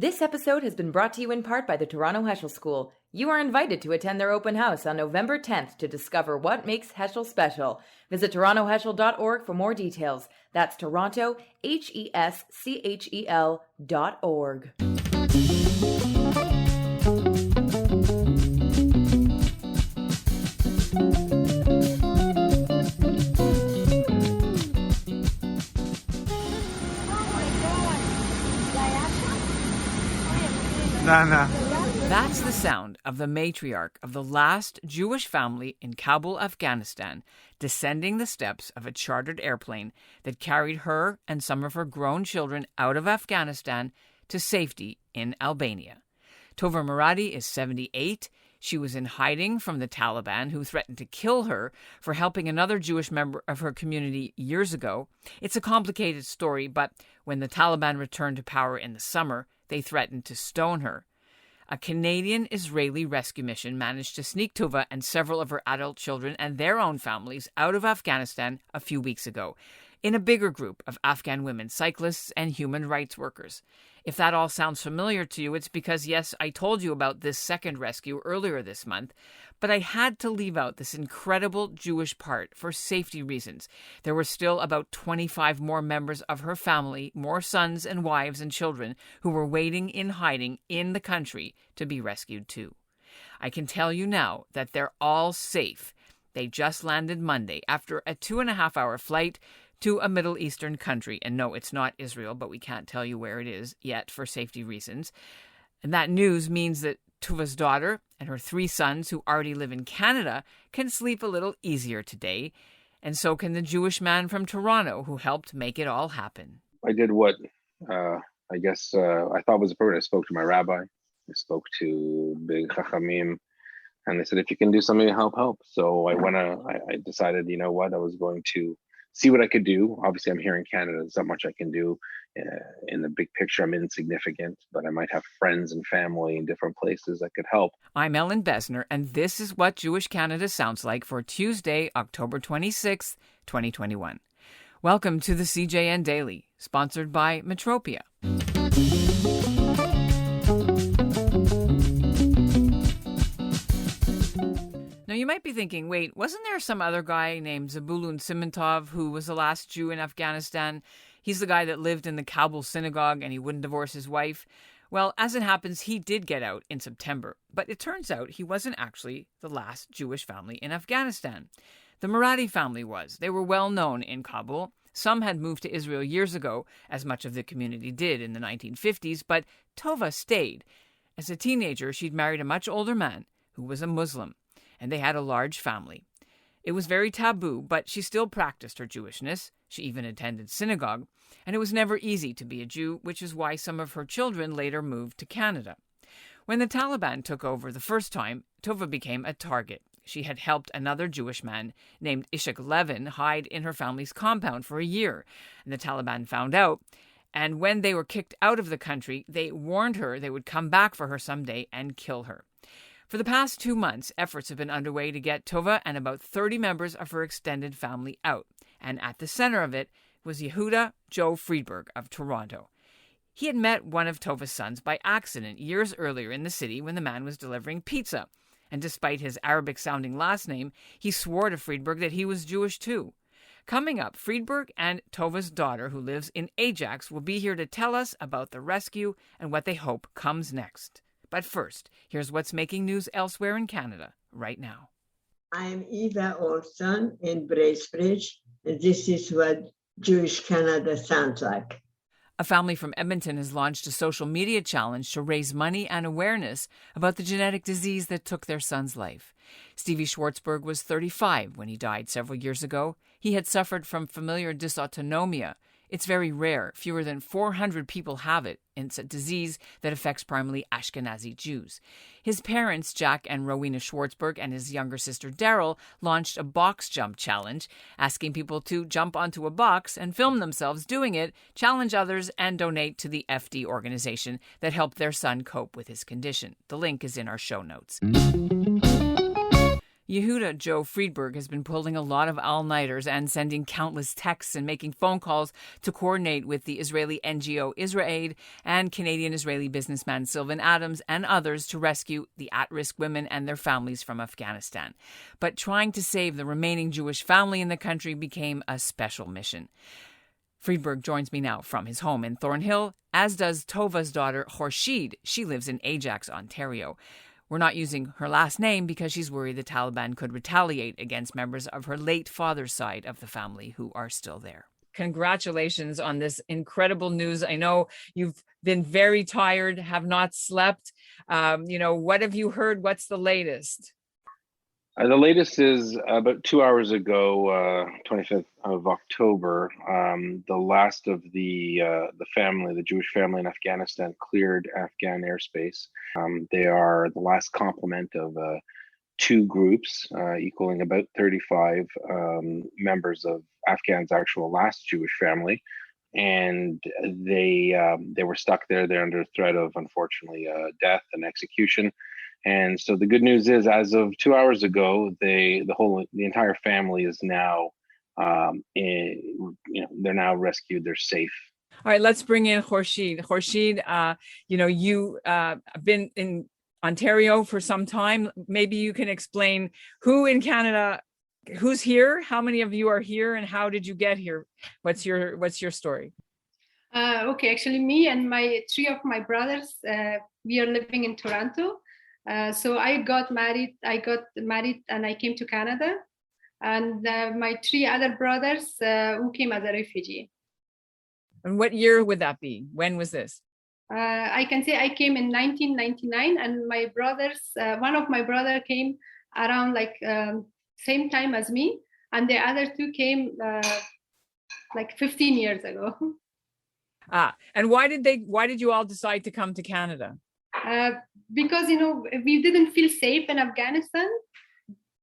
This episode has been brought to you in part by the Toronto Heschel School. You are invited to attend their open house on November 10th to discover what makes Heschel special. Visit torontoheschel.org for more details. That's Toronto, HESCHEL.org. That's the sound of the matriarch of the last Jewish family in Kabul, Afghanistan, descending the steps of a chartered airplane that carried her and some of her grown children out of Afghanistan to safety in Albania. Tova Moradi is 78. She was in hiding from the Taliban, who threatened to kill her for helping another Jewish member of her community years ago. It's a complicated story, but when the Taliban returned to power in the summer, they threatened to stone her. A Canadian-Israeli rescue mission managed to sneak Tova and several of her adult children and their own families out of Afghanistan a few weeks ago, in a bigger group of Afghan women, cyclists, and human rights workers. If that all sounds familiar to you, it's because, yes, I told you about this second rescue earlier this month, but I had to leave out this incredible Jewish part for safety reasons. There were still about 25 more members of her family, more sons and wives and children, who were waiting in hiding in the country to be rescued too. I can tell you now that they're all safe. They just landed Monday after a 2.5-hour flight to a Middle Eastern country. And no, it's not Israel, but we can't tell you where it is yet for safety reasons. And that news means that Tova's daughter and her 3 sons, who already live in Canada, can sleep a little easier today. And so can the Jewish man from Toronto who helped make it all happen. I did what I thought was appropriate. I spoke to my rabbi. I spoke to Big Chachamim. And they said, if you can do something to help. So I decided, you know what, I was going to see what I could do. Obviously, I'm here in Canada. There's not much I can do. In the big picture, I'm insignificant, but I might have friends and family in different places that could help. I'm Ellen Besner, and this is what Jewish Canada sounds like for Tuesday, October 26th, 2021. Welcome to the CJN Daily, sponsored by Metropia. Now, you might be thinking, wait, wasn't there some other guy named Zabulon Simantov who was the last Jew in Afghanistan? He's the guy that lived in the Kabul synagogue and he wouldn't divorce his wife. Well, as it happens, he did get out in September. But it turns out he wasn't actually the last Jewish family in Afghanistan. The Moradi family was. They were well known in Kabul. Some had moved to Israel years ago, as much of the community did in the 1950s, but Tova stayed. As a teenager, she'd married a much older man who was a Muslim, and they had a large family. It was very taboo, but she still practiced her Jewishness. She even attended synagogue, and it was never easy to be a Jew, which is why some of her children later moved to Canada. When the Taliban took over the first time, Tova became a target. She had helped another Jewish man named Ishak Levin hide in her family's compound for a year, and the Taliban found out. And when they were kicked out of the country, they warned her they would come back for her someday and kill her. For the past 2 months, efforts have been underway to get Tova and about 30 members of her extended family out. And at the center of it was Yehuda Joe Friedberg of Toronto. He had met one of Tova's sons by accident years earlier in the city when the man was delivering pizza. And despite his Arabic-sounding last name, he swore to Friedberg that he was Jewish too. Coming up, Friedberg and Tova's daughter, who lives in Ajax, will be here to tell us about the rescue and what they hope comes next. But first, here's what's making news elsewhere in Canada right now. I'm Eva Olson in Bracebridge, and this is what Jewish Canada sounds like. A family from Edmonton has launched a social media challenge to raise money and awareness about the genetic disease that took their son's life. Stevie Schwartzberg was 35 when he died several years ago. He had suffered from familiar dysautonomia. It's very rare. Fewer than 400 people have it. It's a disease that affects primarily Ashkenazi Jews. His parents, Jack and Rowena Schwartzberg, and his younger sister, Daryl, launched a box jump challenge, asking people to jump onto a box and film themselves doing it, challenge others, and donate to the FD organization that helped their son cope with his condition. The link is in our show notes. Yehuda Joe Friedberg has been pulling a lot of all-nighters and sending countless texts and making phone calls to coordinate with the Israeli NGO IsraAid and Canadian-Israeli businessman Sylvan Adams and others to rescue the at-risk women and their families from Afghanistan. But trying to save the remaining Jewish family in the country became a special mission. Friedberg joins me now from his home in Thornhill, as does Tova's daughter Korsheid. She lives in Ajax, Ontario. We're not using her last name because she's worried the Taliban could retaliate against members of her late father's side of the family who are still there. Congratulations on this incredible news. I know you've been very tired, have not slept. What have you heard? What's the latest? The latest is about 2 hours ago, 25th of October, the last of the family, the Jewish family in Afghanistan, cleared Afghan airspace. They are the last complement of two groups, equaling about 35 members of Afghan's actual last Jewish family, and they were stuck there. They're under threat of, unfortunately, death and execution. And so the good news is, as of 2 hours ago, the entire family is now, they're now rescued. They're safe. All right, let's bring in Korsheid. Korsheid, you've been in Ontario for some time. Maybe you can explain who in Canada, who's here, how many of you are here, and how did you get here? What's your story? Okay, actually, me and three of my brothers, we are living in Toronto. So I got married and I came to Canada, and my three other brothers who came as a refugee. And what year would that be? When was this? I can say I came in 1999, and my brothers, one of my brother came around same time as me, and the other two came 15 years ago. And why did you all decide to come to Canada? Because we didn't feel safe in Afghanistan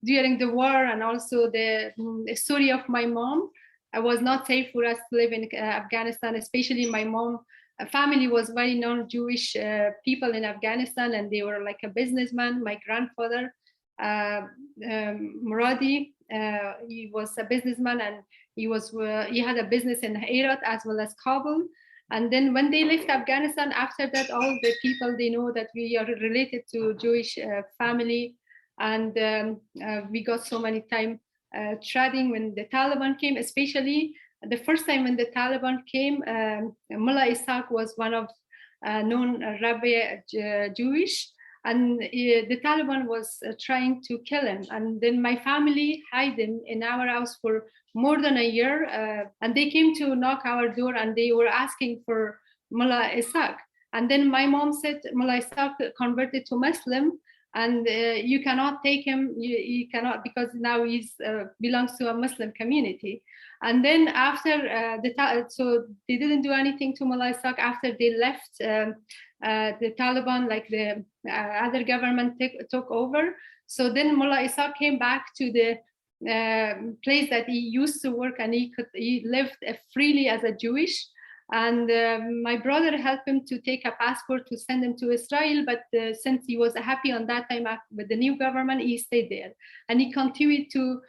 during the war, and also the story of my mom. It was not safe for us to live in Afghanistan, especially my mom. Family was very non-Jewish people in Afghanistan, and they were like a businessman. My grandfather, Moradi, he was a businessman, and he had a business in Herat as well as Kabul. And then when they left Afghanistan, after that, all the people, they know that we are related to Jewish family. And we got so many time trading when the Taliban came, especially the first time when the Taliban came, Mullah Ishaq was one of known rabbi Jewish. And the Taliban was trying to kill him. And then my family hid him in our house for more than a year. And they came to knock our door, and they were asking for Mullah Ishaq. And then my mom said, Mullah Ishaq converted to Muslim, and you cannot take him, you cannot, because now he belongs to a Muslim community. And then after so they didn't do anything to Mullah Ishaq after they left. The Taliban, like the other government, took over. So then Mullah Ishaq came back to the place that he used to work, and he lived freely as a Jewish. And my brother helped him to take a passport to send him to Israel, but since he was happy on that time with the new government, he stayed there, and he continued to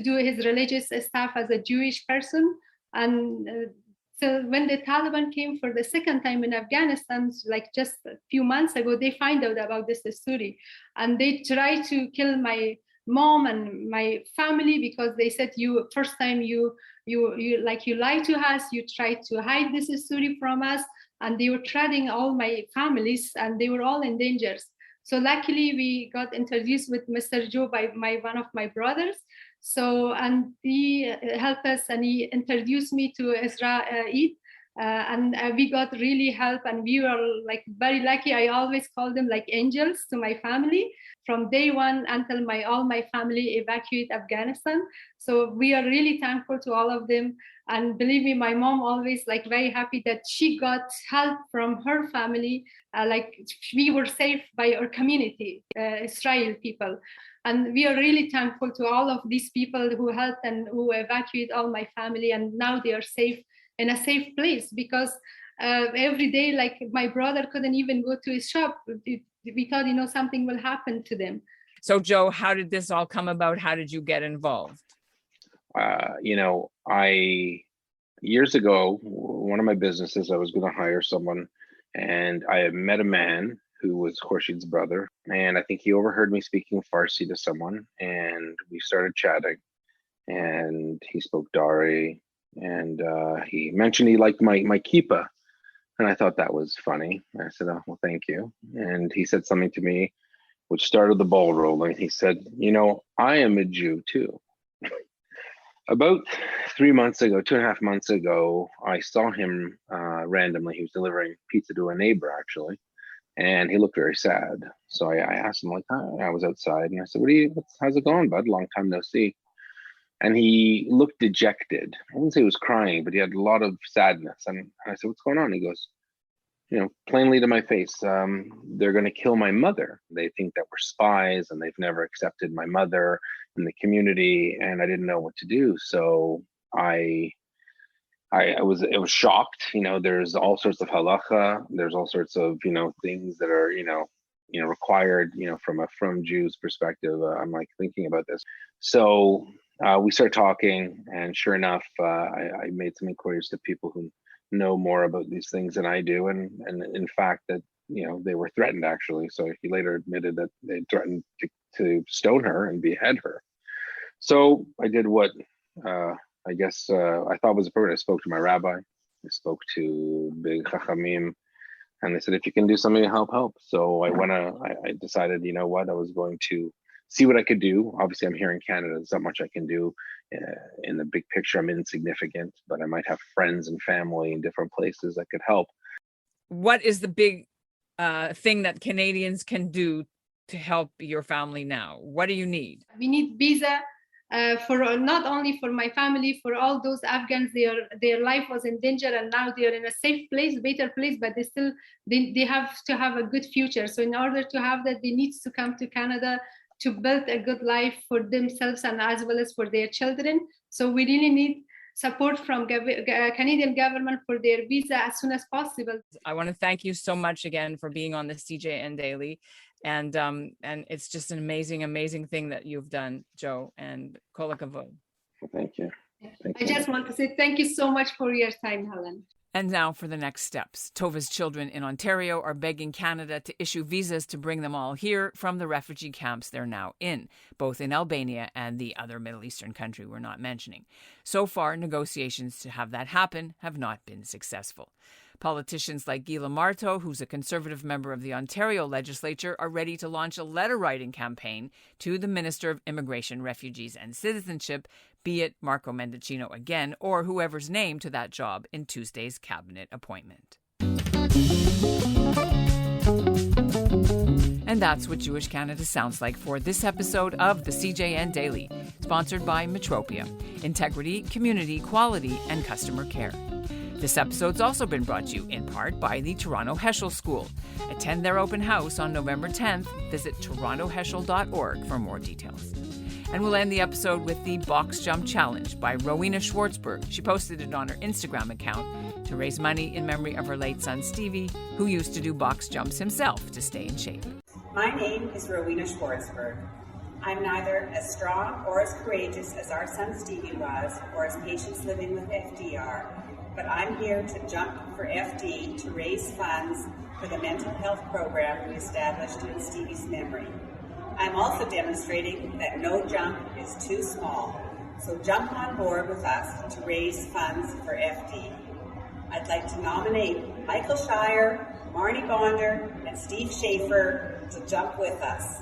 do his religious stuff as a Jewish person. And so when the Taliban came for the second time in Afghanistan, like just a few months ago, they find out about this story, and they tried to kill my mom and my family, because they said, first time you lied to us, you tried to hide this story from us, and they were threatening all my families, and they were all in danger. So luckily we got introduced with Mr. Joe by one of my brothers. So, and he helped us, and he introduced me to Ezra Eid, and we got really help, and we were like very lucky. I always call them like angels to my family from day one until all my family evacuate Afghanistan. So we are really thankful to all of them. And believe me, my mom always like very happy that she got help from her family. Like we were saved by our community, Israel people. And we are really thankful to all of these people who helped and who evacuated all my family. And now they are safe in a safe place, because every day, like my brother couldn't even go to his shop. We thought, something will happen to them. So, Joe, how did this all come about? How did you get involved? Years ago, one of my businesses, I was going to hire someone, and I had met a man who was Khorsheid's brother, and I think he overheard me speaking Farsi to someone, and we started chatting, and he spoke Dari, and he mentioned he liked my kippa, and I thought that was funny. I said, "Oh, well, thank you." And he said something to me which started the ball rolling. He said, "I am a Jew too." About 3 months ago, 2.5 months ago, I saw him randomly. He was delivering pizza to a neighbor, actually, and he looked very sad. So I asked him, like, hi. I was outside, and I said, how's it going, bud? Long time no see. And he looked dejected. I wouldn't say he was crying, but he had a lot of sadness. And I said, what's going on? He goes, plainly to my face, they're going to kill my mother. They think that we're spies, and they've never accepted my mother in the community, and I didn't know what to do. So I was shocked. There's all sorts of halacha. There's all sorts of things that are required from Jews' perspective. I'm like thinking about this. So we started talking, and sure enough, I made some inquiries to people who know more about these things than I do, and in fact that they were threatened, actually. So he later admitted that they threatened to stone her and behead her. So I did what I thought was appropriate. I spoke to my rabbi, I spoke to big chachamim, and they said, if you can do something to help. So I decided, I was going to see what I could do. Obviously, I'm here in Canada. There's not much I can do. In the big picture, I'm insignificant, but I might have friends and family in different places that could help. What is the big thing that Canadians can do to help your family now? What do you need? We need visa for not only for my family, for all those Afghans. Their life was in danger, and now they are in a safe place, better place, but they have to have a good future. So in order to have that, they need to come to Canada to build a good life for themselves and as well as for their children. So we really need support from Canadian government for their visa as soon as possible. I want to thank you so much again for being on the CJN Daily. And it's just an amazing thing that you've done, Joe, and kol hakavod. Thank you. I just want to say thank you so much for your time, Helen. And now for the next steps. Tova's children in Ontario are begging Canada to issue visas to bring them all here from the refugee camps they're now in, both in Albania and the other Middle Eastern country we're not mentioning. So far, negotiations to have that happen have not been successful. Politicians like Gila Marto, who's a Conservative member of the Ontario legislature, are ready to launch a letter-writing campaign to the Minister of Immigration, Refugees and Citizenship, be it Marco Mendicino again or whoever's named to that job in Tuesday's cabinet appointment. And that's what Jewish Canada sounds like for this episode of the CJN Daily, sponsored by Metropia, integrity, community, quality, and customer care. This episode's also been brought to you in part by the Toronto Heschel School. Attend their open house on November 10th. Visit torontoheschel.org for more details. And we'll end the episode with the Box Jump Challenge by Rowena Schwartzberg. She posted it on her Instagram account to raise money in memory of her late son Stevie, who used to do box jumps himself to stay in shape. My name is Rowena Schwartzberg. I'm neither as strong or as courageous as our son Stevie was, or as patients living with FDR, but I'm here to jump for FD to raise funds for the mental health program we established in Stevie's memory. I'm also demonstrating that no jump is too small, so jump on board with us to raise funds for FD. I'd like to nominate Michael Shire, Marnie Bonder, and Steve Schaefer to jump with us.